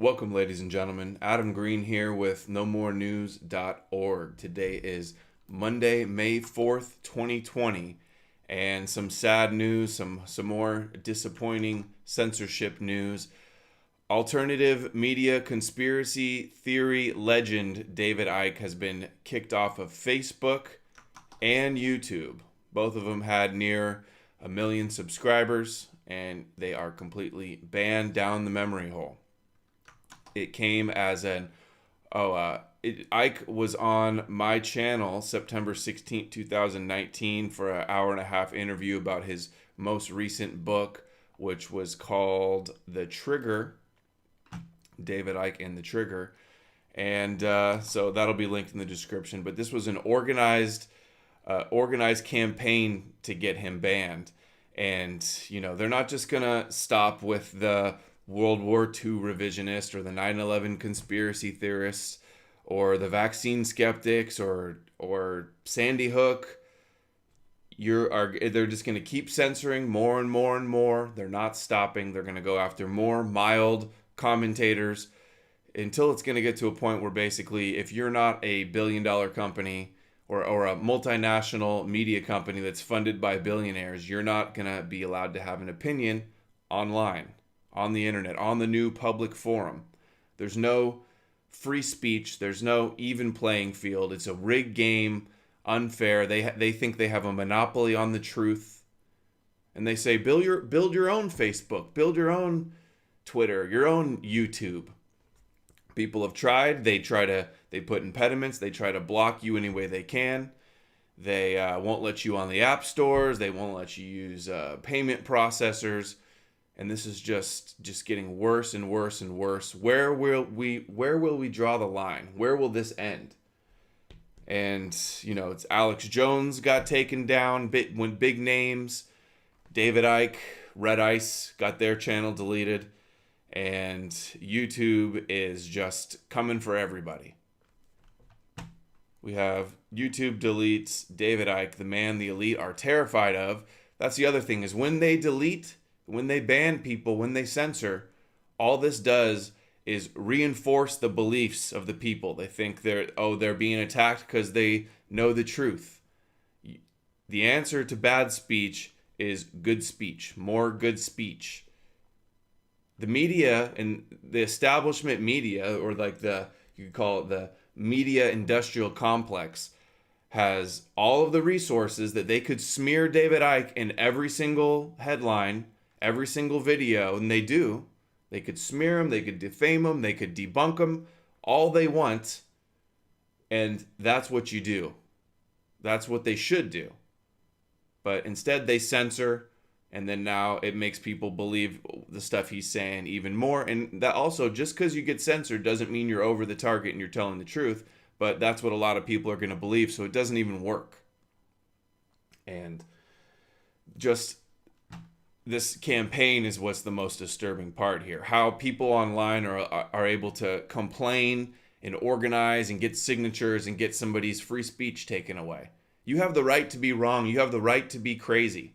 Welcome, ladies and gentlemen. Adam Green here with nomorenews.org. Today is Monday, May 4th, 2020, and some sad news, some more disappointing censorship news. Alternative media conspiracy theory legend David Icke has been kicked off of Facebook and YouTube. Both of them had near 1 million subscribers, and they are completely banned down the memory hole. It came as Ike was on my channel September 16th, 2019 for an hour and a half interview about his most recent book, which was called The Trigger, David Icke and the Trigger. And so that'll be linked in the description. But this was an organized campaign to get him banned. And, they're not just going to stop with the World War II revisionist or the 9/11 conspiracy theorists or the vaccine skeptics or Sandy Hook. They're just going to keep censoring more and more and more. They're not stopping. They're going to go after more mild commentators until it's going to get to a point where basically if you're not a billion-dollar company or a multinational media company that's funded by billionaires, you're not going to be allowed to have an opinion online, on the internet, on the new public forum. There's no free speech. There's no even playing field. It's a rigged game, unfair. They think they have a monopoly on the truth. And they say, build your own Facebook, build your own Twitter, your own YouTube. People have tried. They put impediments. They try to block you any way they can. They won't let you on the app stores. They won't let you use payment processors. And this is just getting worse and worse and worse. Where will we draw the line? Where will this end? And, it's Alex Jones got taken down when big names. David Icke, Red Ice got their channel deleted. And YouTube is just coming for everybody. We have YouTube deletes David Icke, the man the elite are terrified of. That's the other thing is when they delete, when they ban people, when they censor, all this does is reinforce the beliefs of the people. They think they're being attacked because they know the truth. The answer to bad speech is good speech, more good speech. The media and the establishment media, or you could call it the media industrial complex, has all of the resources that they could smear David Icke in every single headline, every single video, and they do. They could smear him, they could defame him, they could debunk him, all they want, and that's what you do. That's what they should do. But instead they censor, and then now it makes people believe the stuff he's saying even more. And that also, just because you get censored doesn't mean you're over the target and you're telling the truth, but that's what a lot of people are going to believe, so it doesn't even work. And just this campaign is what's the most disturbing part here. How people online are able to complain and organize and get signatures and get somebody's free speech taken away. You have the right to be wrong. You have the right to be crazy.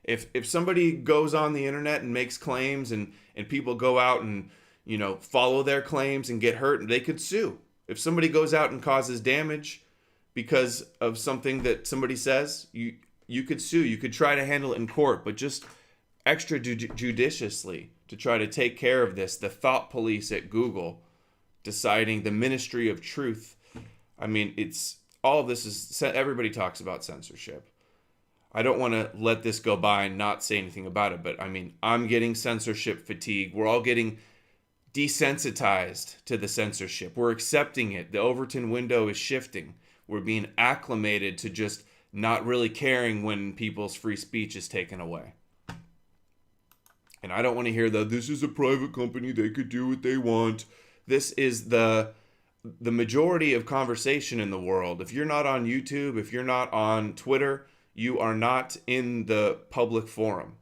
If somebody goes on the internet and makes claims and people go out and, follow their claims and get hurt, they could sue. If somebody goes out and causes damage because of something that somebody says, you could sue. You could try to handle it in court, but just extra judiciously to try to take care of this. The thought police at Google deciding the ministry of truth. I mean, it's all of this is, everybody talks about censorship. I don't want to let this go by and not say anything about it, but I mean, I'm getting censorship fatigue. We're all getting desensitized to the censorship. We're accepting it. The Overton window is shifting. We're being acclimated to just not really caring when people's free speech is taken away. And I don't want to hear this is a private company, they could do what they want. This is the majority of conversation in the world. If you're not on YouTube, if you're not on Twitter, you are not in the public forum.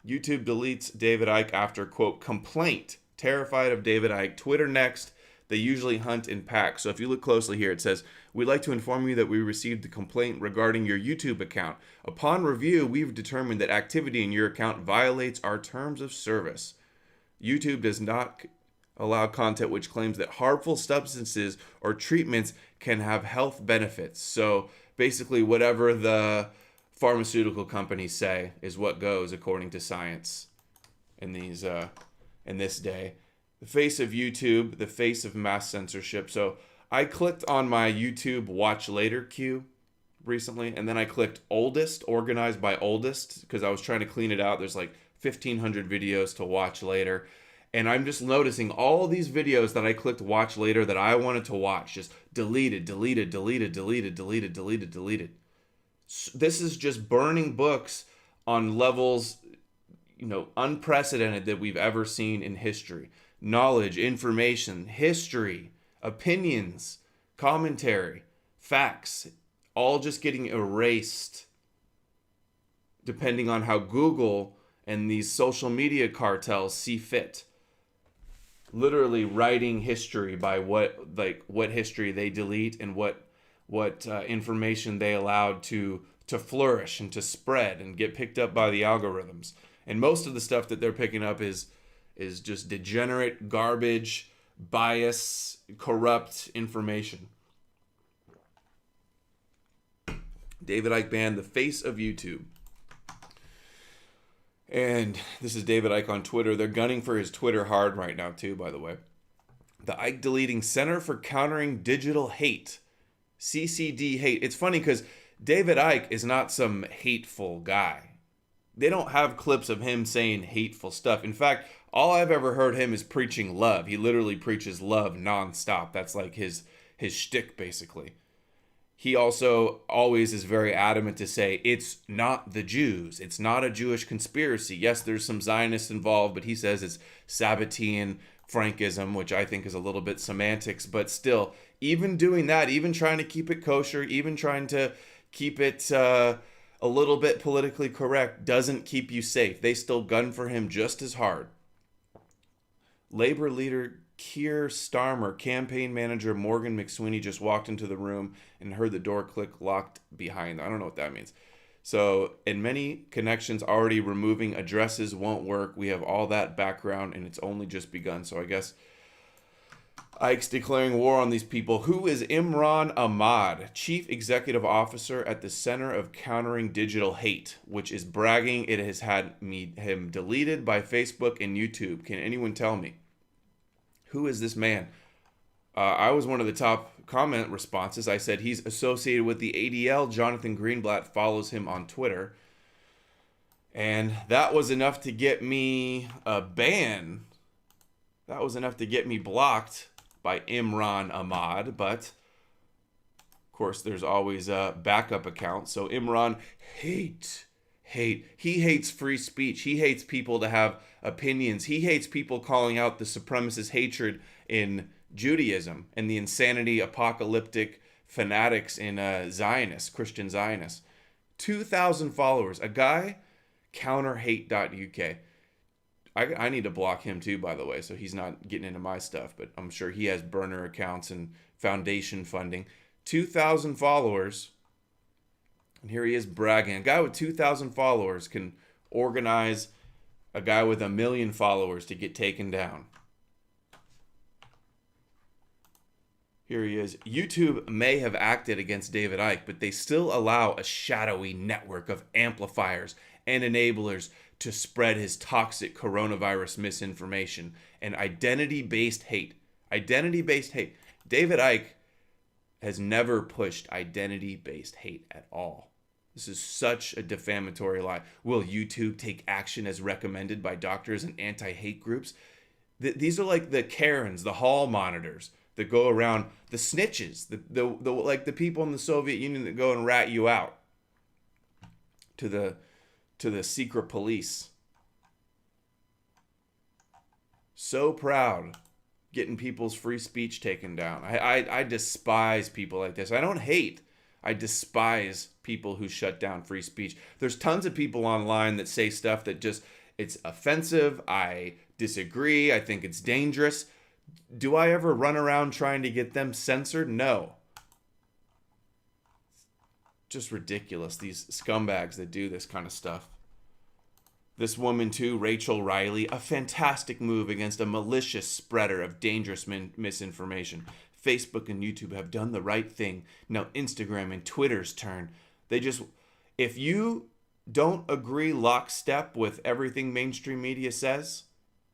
YouTube deletes David Icke after, quote, complaint. Terrified of David Icke. Twitter next. They usually hunt in packs. So if you look closely here, it says, we'd like to inform you that we received a complaint regarding your YouTube account. Upon review, we've determined that activity in your account violates our terms of service. YouTube does not allow content which claims that harmful substances or treatments can have health benefits. So basically, whatever the pharmaceutical companies say is what goes according to science in this day. The face of YouTube, the face of mass censorship. So I clicked on my YouTube watch later queue recently, and then I clicked oldest, organized by oldest, because I was trying to clean it out. There's like 1,500 videos to watch later. And I'm just noticing all these videos that I clicked watch later that I wanted to watch, just deleted, deleted, deleted, deleted, deleted, deleted, deleted. This is just burning books on levels, unprecedented that we've ever seen in history. Knowledge, information, history, opinions, commentary, facts, all just getting erased depending on how Google and these social media cartels see fit. Literally writing history by what history they delete and what information they allowed to flourish and to spread and get picked up by the algorithms. And most of the stuff that they're picking up is just degenerate, garbage, bias, corrupt information. David Icke Band, the face of YouTube. And this is David Icke on Twitter. They're gunning for his Twitter hard right now, too, by the way. The Icke deleting Center for Countering Digital Hate. CCD Hate. It's funny because David Icke is not some hateful guy. They don't have clips of him saying hateful stuff. In fact, all I've ever heard him is preaching love. He literally preaches love nonstop. That's like his shtick, basically. He also always is very adamant to say it's not the Jews. It's not a Jewish conspiracy. Yes, there's some Zionists involved, but he says it's Sabbatean Frankism, which I think is a little bit semantics. But still, even doing that, even trying to keep it kosher, even trying to keep it a little bit politically correct doesn't keep you safe. They still gun for him just as hard. Labor leader Keir Starmer, campaign manager Morgan McSweeney just walked into the room and heard the door click locked behind them. I don't know what that means. So, in many connections already removing addresses won't work. We have all that background and it's only just begun. So I guess Ike's declaring war on these people. Who is Imran Ahmad, Chief Executive Officer at the Center of Countering Digital Hate, which is bragging it has had him deleted by Facebook and YouTube. Can anyone tell me? Who is this man? I was one of the top comment responses. I said he's associated with the ADL. Jonathan Greenblatt follows him on Twitter. And that was enough to get me a ban. That was enough to get me blocked by Imran Ahmad. But, of course, there's always a backup account. So Imran, hate. He hates free speech. He hates people to have opinions. He hates people calling out the supremacist hatred in Judaism and the insanity apocalyptic fanatics in Christian Zionists. 2,000 followers. A guy, counterhate.uk. I need to block him too, by the way, so he's not getting into my stuff, but I'm sure he has burner accounts and foundation funding. 2,000 followers. And here he is bragging. A guy with 2,000 followers can organize a guy with 1 million followers to get taken down. Here he is. YouTube may have acted against David Icke, but they still allow a shadowy network of amplifiers and enablers to spread his toxic coronavirus misinformation and identity-based hate. Identity-based hate. David Icke has never pushed identity-based hate at all. This is such a defamatory lie. Will YouTube take action as recommended by doctors and anti-hate groups? These are like the Karens, the hall monitors that go around, the snitches, the like the people in the Soviet Union that go and rat you out to the secret police. So proud getting people's free speech taken down. I despise people like this. I don't hate. I despise people who shut down free speech. There's tons of people online that say stuff that just, it's offensive. I disagree. I think it's dangerous. Do I ever run around trying to get them censored? No. Just ridiculous, these scumbags that do this kind of stuff. This woman too, Rachel Riley, a fantastic move against a malicious spreader of dangerous misinformation. Facebook and YouTube have done the right thing. Now Instagram and Twitter's turn. If you don't agree lockstep with everything mainstream media says,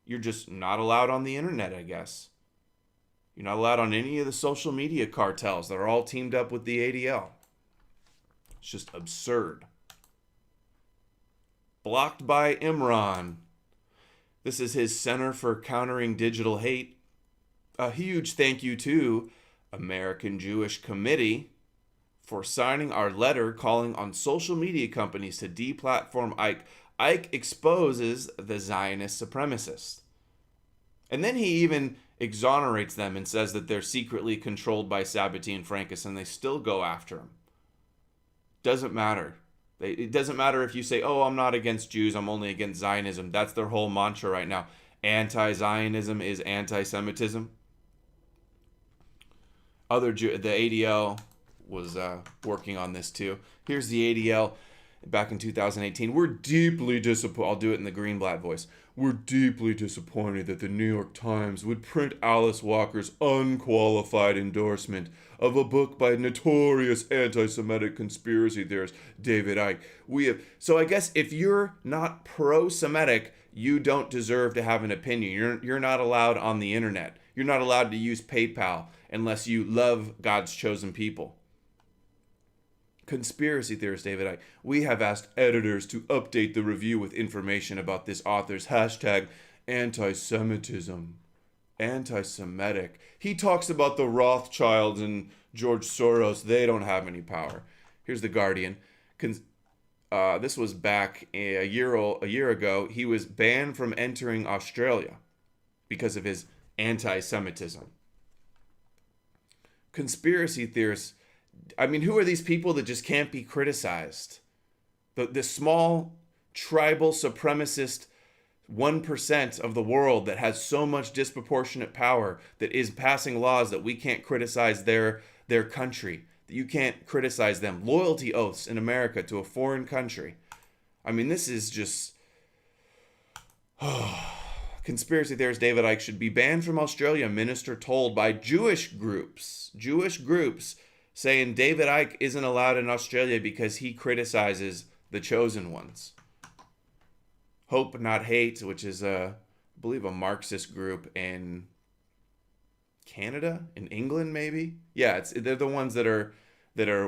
you're just not allowed on the internet, I guess. You're not allowed on any of the social media cartels that are all teamed up with the ADL. It's just absurd. Blocked by Imran. This is his Center for Countering Digital Hate. A huge thank you to American Jewish Committee for signing our letter calling on social media companies to deplatform Icke. Icke exposes the Zionist supremacists. And then he even exonerates them and says that they're secretly controlled by Sabbaty and Frankus, and they still go after him. Doesn't matter. It doesn't matter if you say, oh, I'm not against Jews, I'm only against Zionism. That's their whole mantra right now. Anti-Zionism is anti-Semitism. The ADL was working on this too. Here's the ADL back in 2018. We're deeply disappointed. I'll do it in the Greenblatt voice. We're deeply disappointed that the New York Times would print Alice Walker's unqualified endorsement of a book by notorious anti-Semitic conspiracy theorist David Icke. So I guess if you're not pro-Semitic, you don't deserve to have an opinion. You're not allowed on the internet. You're not allowed to use PayPal unless you love God's chosen people. Conspiracy theorist David Icke. We have asked editors to update the review with information about this author's hashtag anti-Semitism. Anti-Semitic. He talks about the Rothschilds and George Soros. They don't have any power. Here's the Guardian. This was back a year ago. He was banned from entering Australia because of his anti-Semitism. Conspiracy theorists. I mean, who are these people that just can't be criticized? The small, tribal, supremacist 1% of the world that has so much disproportionate power that is passing laws that we can't criticize their country, that you can't criticize them. Loyalty oaths in America to a foreign country. I mean, this is just... Conspiracy theorist David Icke should be banned from Australia, minister told by Jewish groups. Jewish groups saying David Icke isn't allowed in Australia because he criticizes the chosen ones. Hope Not Hate, which is I believe a Marxist group in Canada, in England maybe. Yeah, they're the ones that are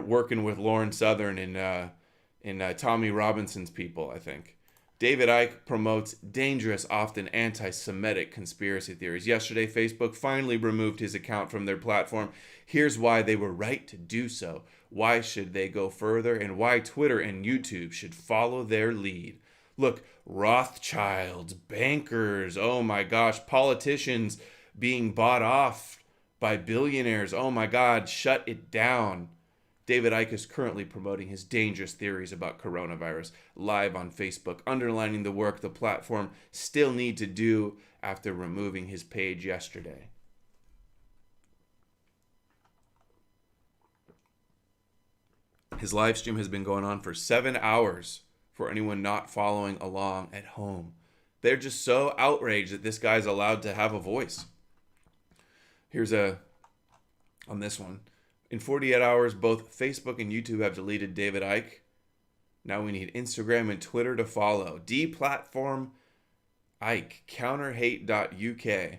working with Lauren Southern and Tommy Robinson's people, I think. David Icke promotes dangerous, often anti-Semitic conspiracy theories. Yesterday, Facebook finally removed his account from their platform. Here's why they were right to do so. Why should they go further? And why Twitter and YouTube should follow their lead. Look, Rothschilds, bankers, oh my gosh, politicians being bought off by billionaires. Oh my God, shut it down. David Icke is currently promoting his dangerous theories about coronavirus live on Facebook, underlining the work the platform still need to do after removing his page yesterday. His live stream has been going on for 7 hours for anyone not following along at home. They're just so outraged that this guy's allowed to have a voice. Here's on this one. In 48 hours, both Facebook and YouTube have deleted David Icke. Now we need Instagram and Twitter to follow. Deplatform Icke. Counterhate.uk.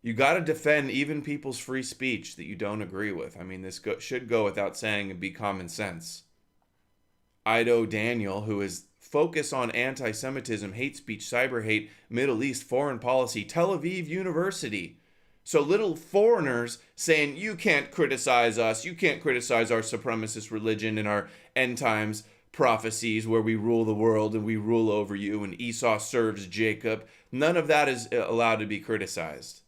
You got to defend even people's free speech that you don't agree with. I mean, this should go without saying and be common sense. Ido Daniel, who is focused on anti-Semitism, hate speech, cyber hate, Middle East, foreign policy, Tel Aviv University. So little foreigners saying, you can't criticize us, you can't criticize our supremacist religion and our end times prophecies where we rule the world and we rule over you and Esau serves Jacob. None of that is allowed to be criticized.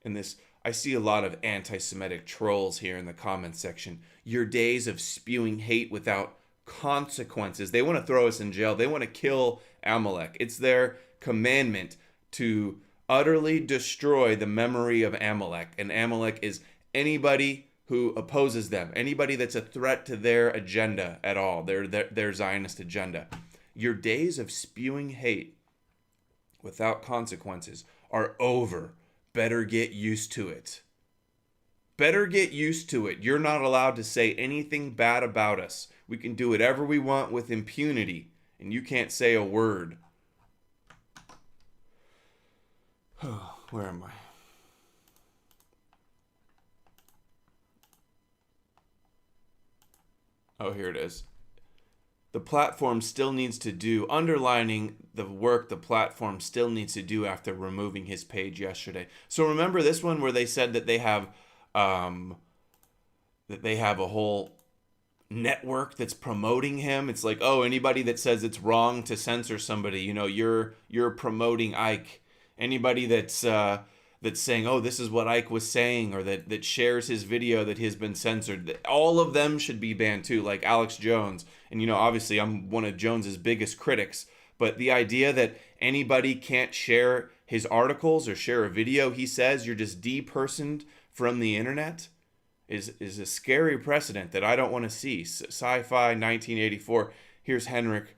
And this, I see a lot of anti-Semitic trolls here in the comments section. Your days of spewing hate without consequences. They want to throw us in jail. They want to kill Amalek. It's their commandment to utterly destroy the memory of Amalek. And Amalek is anybody who opposes them, anybody that's a threat to their agenda at all, their Zionist agenda. Your days of spewing hate without consequences are over. Better get used to it. Better get used to it. You're not allowed to say anything bad about us. We can do whatever we want with impunity, and you can't say a word. Where am I? Oh, here it is. The platform still needs to do, underlining the work the platform still needs to do after removing his page yesterday. So remember this one where they said that they have a whole network that's promoting him. It's like, oh, anybody that says it's wrong to censor somebody, you're promoting Icke. Anybody that's saying, oh, this is what Icke was saying, or that shares his video that has been censored, all of them should be banned too, like Alex Jones. And obviously I'm one of Jones's biggest critics, but the idea that anybody can't share his articles or share a video he says, you're just depersoned from the internet, is a scary precedent that I don't want to see. Sci-Fi 1984. Here's Henrik,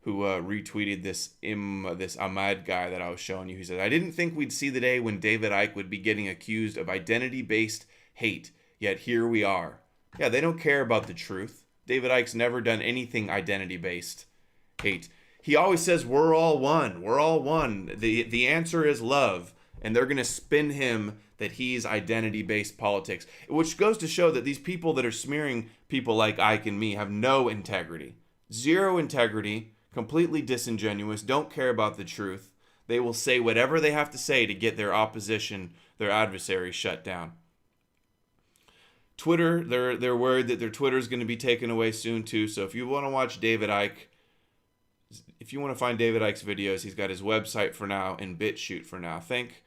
who retweeted this Ahmad guy that I was showing you. He said, I didn't think we'd see the day when David Icke would be getting accused of identity-based hate, yet here we are. Yeah, they don't care about the truth. David Icke's never done anything identity-based hate. He always says, we're all one. We're all one. The answer is love. And they're going to spin him that he's identity-based politics, which goes to show that these people that are smearing people like Icke and me have no integrity. Zero integrity, completely disingenuous, don't care about the truth. They will say whatever they have to say to get their opposition, their adversary, shut down. Twitter, they're worried that their Twitter is going to be taken away soon too. So if you want to watch David Icke, if you want to find David Icke's videos, he's got his website for now and BitChute for now. Thank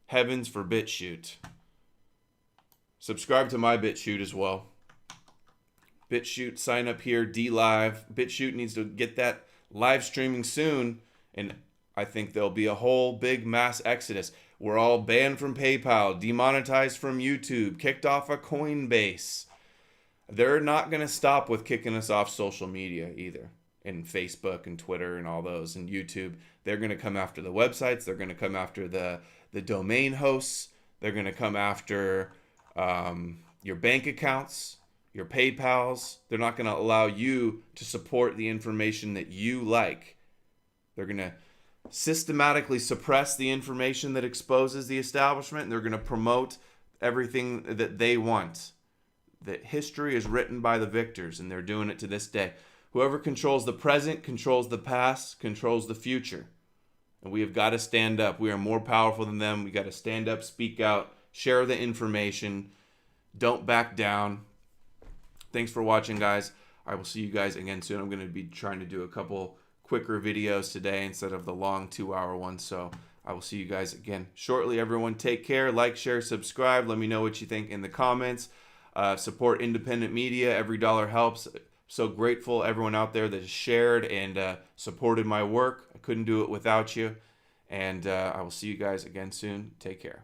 heavens for BitChute. Subscribe to my BitChute as well. BitChute, sign up here, DLive. BitChute needs to get that live streaming soon, and I think there'll be a whole big mass exodus. We're all banned from PayPal, demonetized from YouTube, kicked off of Coinbase. They're not going to stop with kicking us off social media either, and Facebook and Twitter and all those, and YouTube. They're going to come after the websites. They're going to come after the domain hosts. They're going to come after your bank accounts, your PayPals. They're not going to allow you to support the information that you like. They're going to systematically suppress the information that exposes the establishment, and they're going to promote everything that they want. That history is written by the victors, and they're doing it to this day. Whoever controls the present controls the past, controls the future. And we have got to stand up. We are more powerful than them. We got to stand up, speak out, share the information. Don't back down. Thanks for watching, guys. I will see you guys again soon. I'm going to be trying to do a couple quicker videos today instead of the long 2-hour ones. So I will see you guys again shortly. Everyone, take care. Like, share, subscribe. Let me know what you think in the comments. Support independent media. Every dollar helps. So grateful everyone out there that has shared and supported my work. I couldn't do it without you. And I will see you guys again soon. Take care.